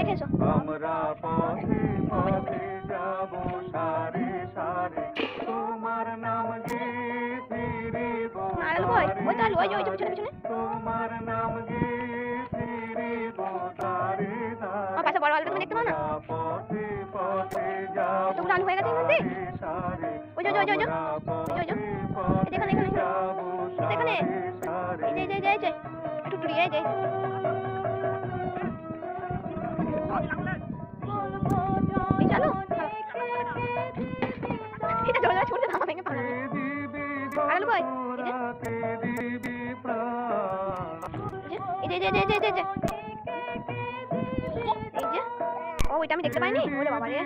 দেখে এসো। আমরা পথে পথে যাব সারে সারে, তোমার নাম গে ফিরিব তারে, তোমার নাম গে ফিরিব তারে তারে। পাশে বড় আলুটা তুমি দেখতে পাও না? পথে পথে যাব টুকরো আলু হয়ে গেছে এর মধ্যে। সারে, ওই যে এখানে একটু টুরিয়ে এই যে চলো এটা জোরে ছুটতে না ভেঙে পড়বে। আলু কই? এই যে ও এটা আমি দেখতে পাইনি। ওরে বাবা রে।